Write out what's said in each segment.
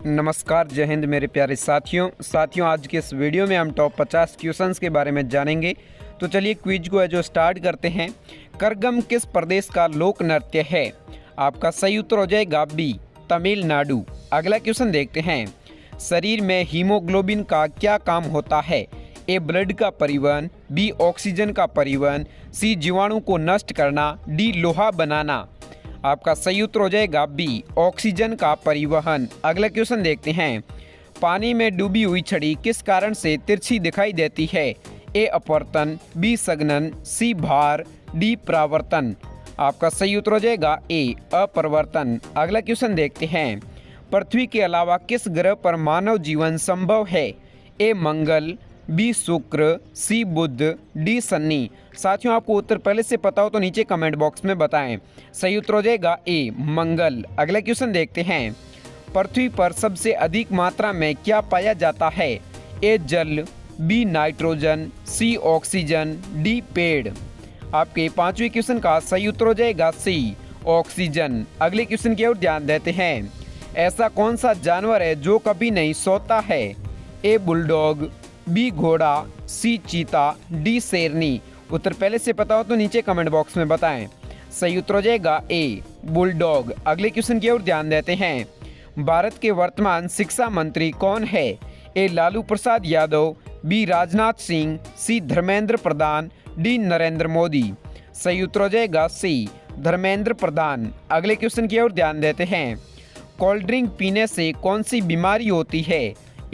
नमस्कार, जय हिंद मेरे प्यारे साथियों आज के इस वीडियो में हम टॉप 50 क्वेश्चंस के बारे में जानेंगे। तो चलिए क्विज को है जो स्टार्ट करते हैं। करगम किस प्रदेश का लोक नृत्य है? आपका सही उत्तर हो जाएगा बी, तमिलनाडु। अगला क्वेश्चन देखते हैं। शरीर में हीमोग्लोबिन का क्या काम होता है? ए, ब्लड का परिवहन, बी, ऑक्सीजन का परिवहन, सी, जीवाणु को नष्ट करना, डी, लोहा बनाना। आपका सही उत्तर हो जाएगा बी, ऑक्सीजन का परिवहन। अगला क्वेश्चन देखते हैं। पानी में डूबी हुई छड़ी किस कारण से तिरछी दिखाई देती है? ए, अपवर्तन, बी, संघनन, सी, भार, डी, परावर्तन। आपका सही उत्तर हो जाएगा ए, अपरिवर्तन। अगला क्वेश्चन देखते हैं। पृथ्वी के अलावा किस ग्रह पर मानव जीवन संभव है? ए, मंगल, बी, शुक्र, सी, बुध, डी, शनि। साथियों आपको उत्तर पहले से पता हो तो नीचे कमेंट बॉक्स में बताएं। सही उत्तर हो जाएगा ए, मंगल। अगला क्वेश्चन देखते हैं। पृथ्वी पर सबसे अधिक मात्रा में क्या पाया जाता है? ए, जल, बी, नाइट्रोजन, सी, ऑक्सीजन, डी, पेड़। आपके पांचवें क्वेश्चन का सही उत्तर हो जाएगा सी, ऑक्सीजन। अगले क्वेश्चन की ओर ध्यान देते हैं। ऐसा कौन सा जानवर है जो कभी नहीं सोता है? ए, बुलडॉग, बी, घोड़ा, सी, चीता, डी, शेरनी। उत्तर पहले से पता हो तो नीचे कमेंट बॉक्स में बताएं। सही उत्तर हो जाएगा ए, बुलडॉग। अगले क्वेश्चन की ओर ध्यान देते हैं। भारत के वर्तमान शिक्षा मंत्री कौन है? ए, लालू प्रसाद यादव, बी, राजनाथ सिंह, सी, धर्मेंद्र प्रधान, डी, नरेंद्र मोदी। सही उत्तर हो जाएगा सी, धर्मेंद्र प्रधान। अगले क्वेश्चन की ओर ध्यान देते हैं। कोल्ड ड्रिंक पीने से कौन सी बीमारी होती है?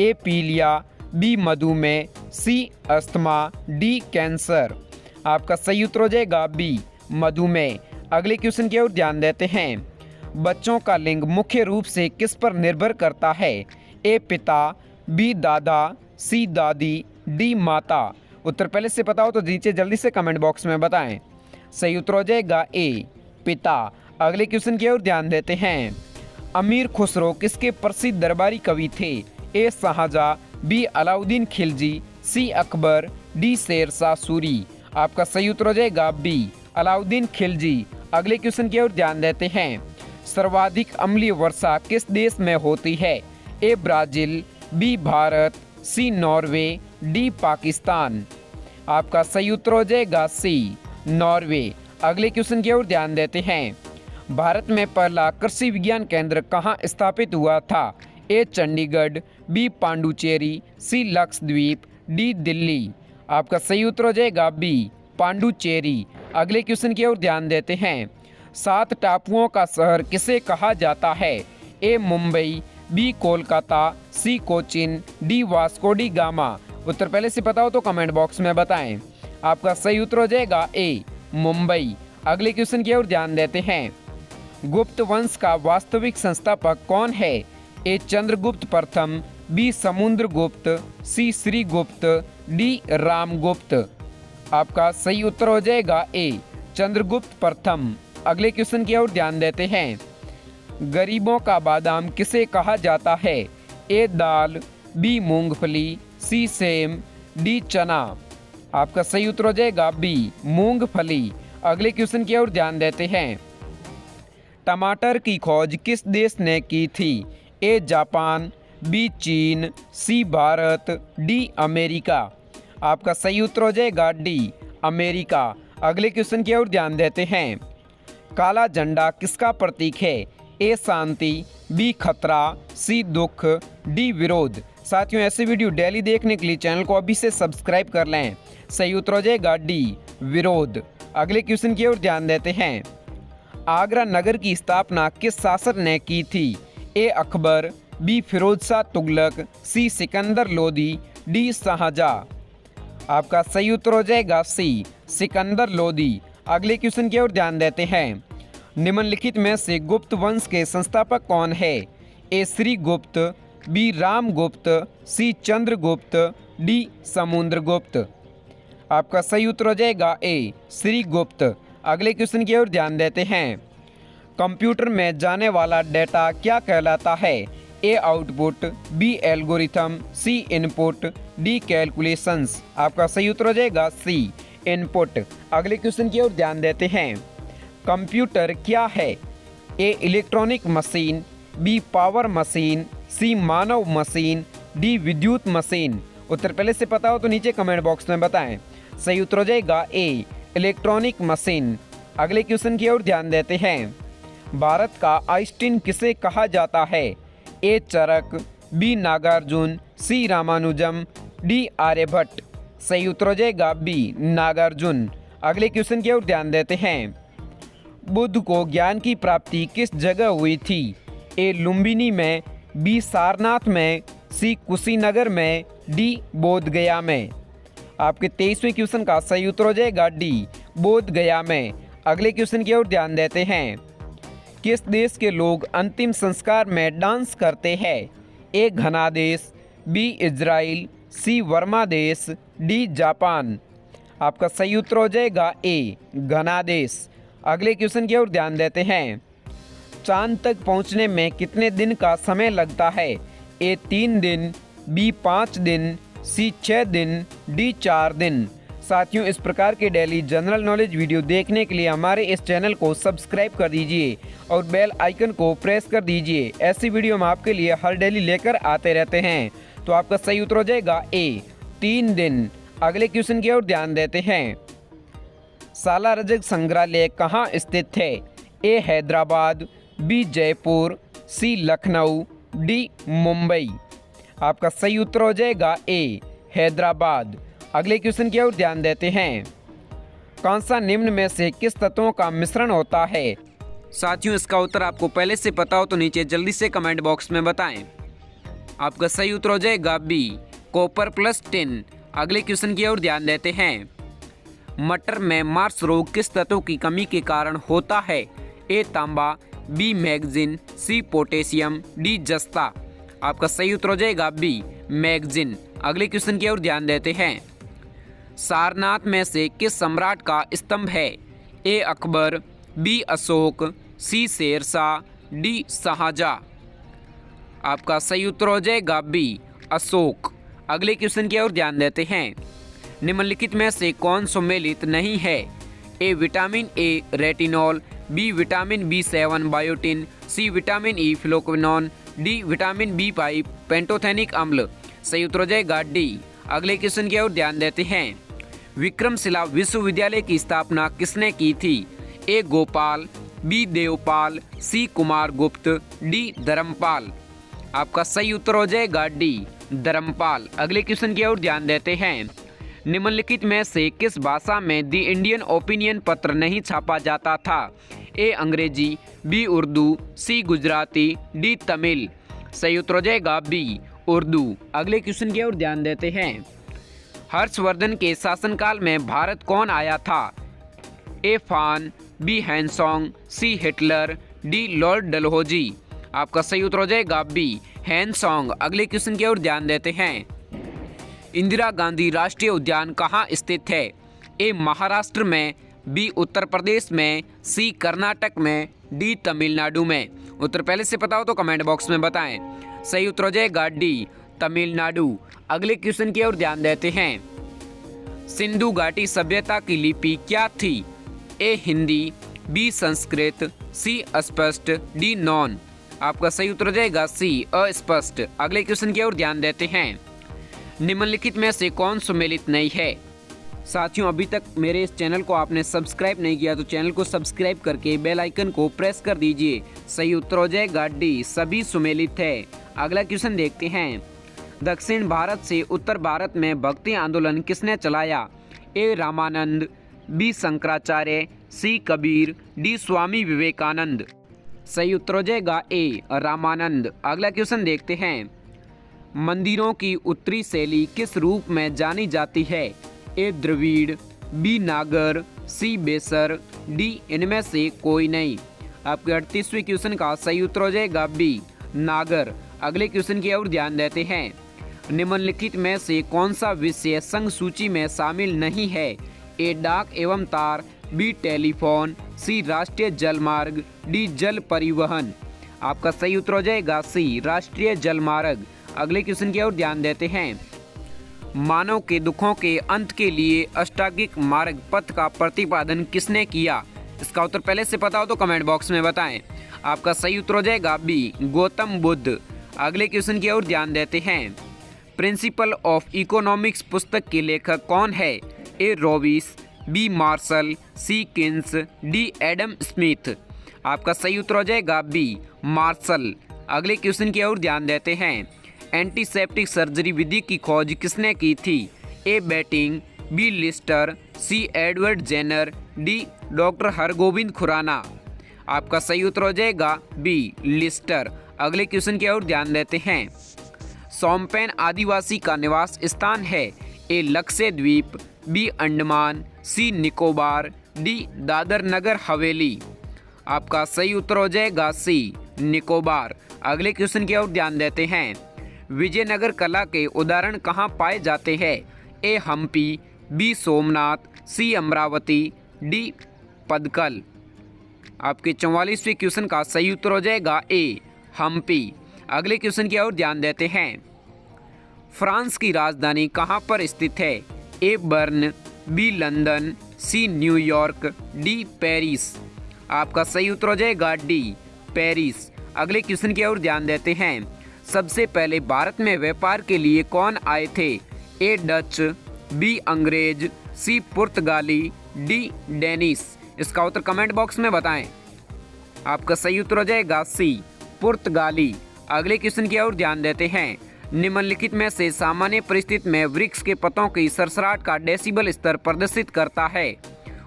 ए, पीलिया, बी, मधुमेह, सी, अस्थमा, डी, कैंसर। आपका सही उत्तर हो जाएगा बी, मधुमेह। अगले क्वेश्चन की ओर ध्यान देते हैं। बच्चों का लिंग मुख्य रूप से किस पर निर्भर करता है? ए, पिता, बी, दादा, सी, दादी, डी, माता। उत्तर पहले से पता हो तो नीचे जल्दी से कमेंट बॉक्स में बताएं। सही उत्तर हो जाएगा ए, पिता। अगले क्वेश्चन की ओर ध्यान देते हैं। अमीर खुसरो किसके प्रसिद्ध दरबारी कवि थे? ए, शाहजहां, बी, अलाउद्दीन खिलजी, सी, अकबर, डी, शेरशाह सूरी। आपका सही उत्तर हो जाएगा बी, अलाउद्दीन खिलजी। अगले क्वेश्चन की ओर ध्यान देते हैं। सर्वाधिक अम्लीय वर्षा किस देश में होती है? ए, ब्राजील, बी, भारत, सी, नॉर्वे, डी, पाकिस्तान। आपका सही उत्तर हो जाएगा सी, नॉर्वे। अगले क्वेश्चन की ओर ध्यान देते हैं। भारत में पहला कृषि विज्ञान केंद्र कहाँ स्थापित हुआ था? ए, चंडीगढ़, बी, पांडुचेरी, सी, लक्षद्वीप, डी, दिल्ली। आपका सही उत्तर हो जाएगा बी, पांडुचेरी। अगले क्वेश्चन की ओर ध्यान देते हैं। 7 टापुओं का शहर किसे कहा जाता है? A, Mumbai, B, Kolkata, C, Cochin, D, Vasco da Gama. उत्तर पहले से पता हो तो कमेंट बॉक्स में बताएं। आपका सही उत्तर हो जाएगा ए, मुंबई। अगले क्वेश्चन की ओर ध्यान देते हैं। गुप्त वंश का वास्तविक संस्थापक कौन है? ए, चंद्रगुप्त प्रथम, बी, समुद्रगुप्त, सी, श्रीगुप्त, डी, रामगुप्त। आपका सही उत्तर हो जाएगा ए, चंद्रगुप्त प्रथम। अगले क्वेश्चन की ओर ध्यान देते हैं। गरीबों का बादाम किसे कहा जाता है? ए, दाल, बी, मूंगफली, सी, सेम, डी, चना। आपका सही उत्तर हो जाएगा बी, मूंगफली। अगले क्वेश्चन की ओर ध्यान देते हैं। टमाटर की खोज किस देश ने की थी? ए, जापान, बी, चीन, सी, भारत, डी, अमेरिका। आपका सही उत्तर हो जाएगा डी, अमेरिका। अगले क्वेश्चन की ओर ध्यान देते हैं। काला झंडा किसका प्रतीक है? ए, शांति, बी, खतरा, सी, दुख, डी, विरोध। साथियों ऐसे वीडियो डेली देखने के लिए चैनल को अभी से सब्सक्राइब कर लें। सही उत्तर हो जाएगा डी, विरोध। अगले क्वेश्चन की ओर ध्यान देते हैं। आगरा नगर की स्थापना किस शासक ने की थी? ए, अकबर, बी, फिरोज शाह तुगलक, सी, सिकंदर लोदी, डी, शाहजहां। आपका सही उत्तर हो जाएगा सी, सिकंदर लोदी। अगले क्वेश्चन की ओर ध्यान देते हैं। निम्नलिखित में से गुप्त वंश के संस्थापक कौन है? ए, श्रीगुप्त, बी, रामगुप्त, सी, चंद्रगुप्त, डी, समुद्रगुप्त। आपका सही उत्तर हो जाएगा ए, श्रीगुप्त। अगले क्वेश्चन की ओर ध्यान देते हैं। कंप्यूटर में जाने वाला डेटा क्या कहलाता है? ए, आउटपुट, बी, एल्गोरिथम, सी, इनपुट, डी, कैलकुलेशंस। आपका सही उत्तर हो जाएगा सी, इनपुट। अगले क्वेश्चन की ओर ध्यान देते हैं। कंप्यूटर क्या है? A, electronic machine, B, power machine, C मानव मशीन, डी विद्युत मशीन। उत्तर पहले से पता हो तो नीचे कमेंट बॉक्स में बताएं। सही उत्तर हो जाएगा ए इलेक्ट्रॉनिक मशीन। अगले क्वेश्चन की ओर ध्यान देते हैं। भारत का आइंस्टीन किसे कहा जाता है? ए चरक, बी नागार्जुन, सी रामानुजम, डी आर्यभट्ट। सही उत्तर हो जाएगा बी नागार्जुन। अगले क्वेश्चन की ओर ध्यान देते हैं। बुद्ध को ज्ञान की प्राप्ति किस जगह हुई थी? ए लुम्बिनी में, बी सारनाथ में, सी कुशीनगर में, डी बोधगया में। आपके 23वें क्वेश्चन का सही उत्तर हो जाएगा डी बोधगया में। अगले क्वेश्चन की ओर ध्यान देते हैं। किस देश के लोग अंतिम संस्कार में डांस करते हैं? ए घना देश, बी इजराइल, सी वर्मा देश, डी जापान। आपका सही उत्तर हो जाएगा ए घना देश। अगले क्वेश्चन की ओर ध्यान देते हैं। चांद तक पहुंचने में कितने दिन का समय लगता है? ए 3 दिन, बी 5 दिन, सी 6 दिन, डी 4 दिन। साथियों, इस प्रकार के डेली जनरल नॉलेज वीडियो देखने के लिए हमारे इस चैनल को सब्सक्राइब कर दीजिए और बेल आइकन को प्रेस कर दीजिए। ऐसी वीडियो हम आपके लिए हर डेली लेकर आते रहते हैं। तो आपका सही उत्तर हो जाएगा ए 3 दिन। अगले क्वेश्चन की ओर ध्यान देते हैं। सालारजंग संग्रहालय कहाँ स्थित है? ए हैदराबाद, बी जयपुर, सी लखनऊ, डी मुंबई। आपका सही उत्तर हो जाएगा ए हैदराबाद। अगले क्वेश्चन की ओर ध्यान देते हैं। कौन सा निम्न में से किस तत्वों का मिश्रण होता है? साथियों, इसका उत्तर आपको पहले से पता हो तो नीचे जल्दी से कमेंट बॉक्स में बताएं। आपका सही उत्तर हो जाएगा बी कॉपर प्लस टिन। अगले क्वेश्चन की ओर ध्यान देते हैं। मटर में मार्स रोग किस तत्व की कमी के कारण होता है? ए तांबा, B manganese, C potassium, D जस्ता। आपका सही उत्तर हो जाएगा बी मैग्नीज। अगले क्वेश्चन की ओर ध्यान देते हैं। सारनाथ में से किस सम्राट का स्तंभ है? ए अकबर, बी अशोक, सी शेरशाह, डी शाहजहां। आपका सही उत्तर हो जाएगा बी अशोक। अगले क्वेश्चन की ओर ध्यान देते हैं। निम्नलिखित में से कौन सम्मिलित नहीं है? A vitamin A retinol, B vitamin B7 biotin, C vitamin E phylloquinone, D vitamin B5 pantothenic अम्ल। सही उत्तर हो जाएगा डी। अगले क्वेश्चन की ओर ध्यान देते हैं। विक्रमशिला विश्वविद्यालय की स्थापना किसने की थी? ए गोपाल, बी देवपाल, सी कुमार गुप्त, डी धर्मपाल। आपका सही उत्तर हो जाएगा डी धर्मपाल। अगले क्वेश्चन की ओर ध्यान देते हैं। निम्नलिखित में से किस भाषा में द इंडियन ओपिनियन पत्र नहीं छापा जाता था? ए अंग्रेजी, बी उर्दू, सी गुजराती, डी तमिल। सही उत्तर हो जाएगा बी उर्दू। अगले क्वेश्चन की ओर ध्यान देते हैं। हर्षवर्धन के शासनकाल में भारत कौन आया था? ए फान, बी हैंसोंग, सी हिटलर, डी लॉर्ड डलहौजी। आपका सही उत्तर हो जाएगा बी हैंसोंग। अगले क्वेश्चन की ओर ध्यान देते हैं। इंदिरा गांधी राष्ट्रीय उद्यान कहाँ स्थित है? ए महाराष्ट्र में, बी उत्तर प्रदेश में, सी कर्नाटक में, डी तमिलनाडु में। उत्तर पहले से पता हो तो कमेंट बॉक्स में बताएं। सही उत्तर हो जाएगा डी तमिलनाडु। अगले क्वेश्चन की ओर ध्यान देते हैं। सिंधु घाटी सभ्यता की लिपि क्या थी? ए हिंदी, बी संस्कृत, सी अस्पष्ट, डी नॉन। आपका सही उत्तर हो जाएगा सी अस्पष्ट। अगले क्वेश्चन की ओर ध्यान देते हैं। निम्नलिखित में से कौन सम्मिलित नहीं है? साथियों, अभी तक मेरे इस चैनल को आपने सब्सक्राइब नहीं किया तो चैनल को सब्सक्राइब करके बेल आइकन को प्रेस कर दीजिए। सही उत्तर हो जाएगा डी सभी सम्मिलित है। अगला क्वेश्चन देखते हैं। दक्षिण भारत से उत्तर भारत में भक्ति आंदोलन किसने चलाया? ए रामानंद, बी शंकराचार्य, सी कबीर, डी स्वामी विवेकानंद। सही उत्तर हो जाएगा ए रामानंद। अगला क्वेश्चन देखते हैं। मंदिरों की उत्तरी शैली किस रूप में जानी जाती है? ए द्रविड़, बी नागर, सी बेसर, डी इनमें से कोई नहीं। आपके 38वें क्वेश्चन का सही उत्तर हो जाएगा बी नागर। अगले क्वेश्चन की ओर ध्यान देते हैं। निम्नलिखित में से कौन सा विषय संघ सूची में शामिल नहीं है? ए डाक एवं तार, बी टेलीफोन, सी राष्ट्रीय जलमार्ग, डी जल परिवहन। आपका सही उत्तर हो जाएगा सी राष्ट्रीय जलमार्ग। अगले क्वेश्चन की ओर ध्यान देते हैं। मानव के दुखों के अंत के लिए अष्टांगिक मार्ग पथ का प्रतिपादन किसने किया? इसका उत्तर पहले से पता हो तो कमेंट बॉक्स में बताएं। आपका सही उत्तर हो जाएगा बी गौतम बुद्ध। अगले क्वेश्चन की ओर ध्यान देते हैं। प्रिंसिपल ऑफ इकोनॉमिक्स पुस्तक के लेखक कौन है? ए रॉबिस, बी मार्शल, सी किन्स, डी एडम स्मिथ। आपका सही उत्तर हो जाएगा बी मार्शल। अगले क्वेश्चन की ओर ध्यान देते हैं। एंटीसेप्टिक सर्जरी विधि की खोज किसने की थी? A Banting, B Lister, C Edward Jenner, D doctor Hargobind Khorana. आपका सही उत्तर हो जाएगा बी लिस्टर। अगले क्वेश्चन की ओर ध्यान देते हैं। सोमपेन आदिवासी का निवास स्थान है? ए लक्षद्वीप, बी अंडमान, सी निकोबार, डी दादर नगर हवेली। आपका सही उत्तर हो जाएगा सी निकोबार। अगले क्वेश्चन की ओर ध्यान देते हैं। विजयनगर कला के उदाहरण कहाँ पाए जाते हैं? ए हम्पी, बी सोमनाथ, सी अमरावती, डी पदकल। आपके 44वें क्वेश्चन का सही उत्तर हो जाएगा ए हम्पी। अगले क्वेश्चन की ओर ध्यान देते हैं। फ्रांस की राजधानी कहाँ पर स्थित है? A Bern, B London, C New York, D Paris. आपका सही उत्तर हो जाएगा डी पेरिस। अगले क्वेश्चन की ओर ध्यान देते हैं। सबसे पहले भारत में व्यापार के लिए कौन आए थे? ए डच, बी अंग्रेज, सी पुर्तगाली, डी डेनिस। इसका उत्तर कमेंट बॉक्स में बताएं। आपका सही उत्तर हो जाएगा सी पुर्तगाली। अगले क्वेश्चन की ओर ध्यान देते हैं। निम्नलिखित में से सामान्य परिस्थिति में वृक्ष के पत्तों की सरसराहट का डेसिबल स्तर प्रदर्शित करता है?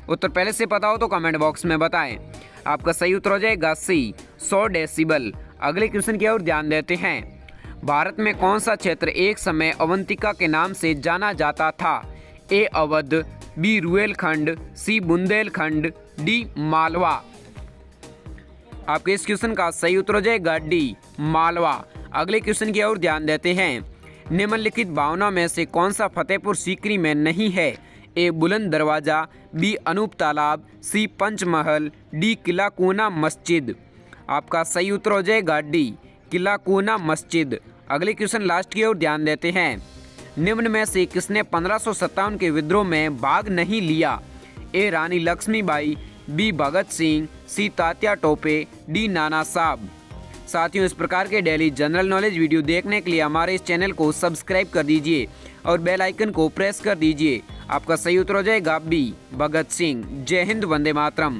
उत्तर पहले से पता हो तो कमेंट बॉक्स में बताएं। आपका सही उत्तर हो जाएगा सी 100 डेसिबल। अगले क्वेश्चन की ओर ध्यान देते हैं। भारत में कौन सा क्षेत्र एक समय अवंतिका के नाम से जाना जाता था? ए अवध, बी रुहेलखंड, सी बुंदेलखंड, डी मालवा। आपके इस क्वेश्चन का सही उत्तर हो जाएगा डी मालवा। अगले क्वेश्चन की ओर ध्यान देते हैं। निम्नलिखित भावना में से कौन सा फतेहपुर सीकरी में नहीं है? ए बुलंद दरवाजा, बी अनूप तालाब, सी पंचमहल, डी किला कूना मस्जिद। आपका सही उत्तर हो जाएगा डी किला कूना मस्जिद। अगले क्वेश्चन लास्ट की ओर ध्यान देते हैं। निम्न में से किसने 1557 के विद्रोह में भाग नहीं लिया? ए रानी लक्ष्मीबाई, बी भगत सिंह, सी तात्या टोपे, डी नाना साहब। साथियों, इस प्रकार के डेली जनरल नॉलेज वीडियो देखने के लिए हमारे इस चैनल को सब्सक्राइब कर दीजिए और बेल आइकन को प्रेस कर दीजिए। आपका सही उत्तर हो जाएगा बी भगत सिंह। जय हिंद, वंदे मातरम।